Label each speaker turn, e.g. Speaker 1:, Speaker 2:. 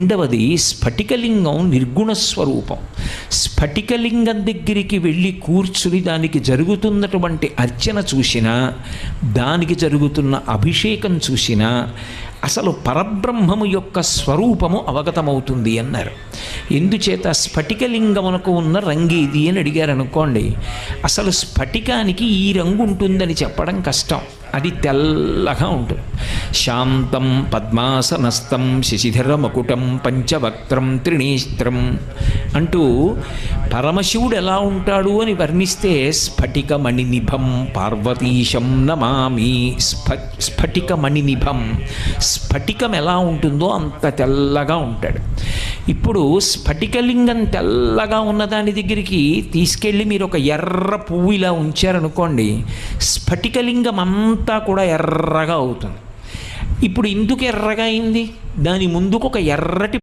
Speaker 1: రెండవది స్ఫటికలింగం నిర్గుణ స్వరూపం. స్ఫటికలింగం దగ్గరికి వెళ్ళి కూర్చుని దానికి జరుగుతున్నటువంటి అర్చన చూసినా, దానికి జరుగుతున్న అభిషేకం చూసినా అసలు పరబ్రహ్మము యొక్క స్వరూపము అవగతమవుతుంది అన్నారు. ఎందుచేత స్ఫటికలింగమునకు ఉన్న రంగేది అని అడిగారు అనుకోండి, అసలు స్ఫటికానికి ఈ రంగు ఉంటుందని చెప్పడం కష్టం. అది తెల్లగా ఉంటుంది. శాంతం పద్మాసనస్థం శశిధర మకుటం పంచవక్త్రం త్రినేత్రం అంటూ పరమశివుడు ఎలా ఉంటాడు అని వర్ణిస్తే స్ఫటిక మణినిభం పార్వతీశం నమామి. స్ఫటిక మణినిభం, స్ఫటికం ఎలా ఉంటుందో అంత తెల్లగా ఉంటాడు. ఇప్పుడు స్ఫటికలింగం తెల్లగా ఉన్నదాని దగ్గరికి తీసుకెళ్ళి మీరు ఒక ఎర్ర పువ్వు ఇలా ఉంచారనుకోండి, స్ఫటికలింగం అంతా కూడా ఎర్రగా అవుతుంది. ఇప్పుడు ఎందుకు ఎర్రగా అయింది? దాని ముందుకు ఒక ఎర్రటి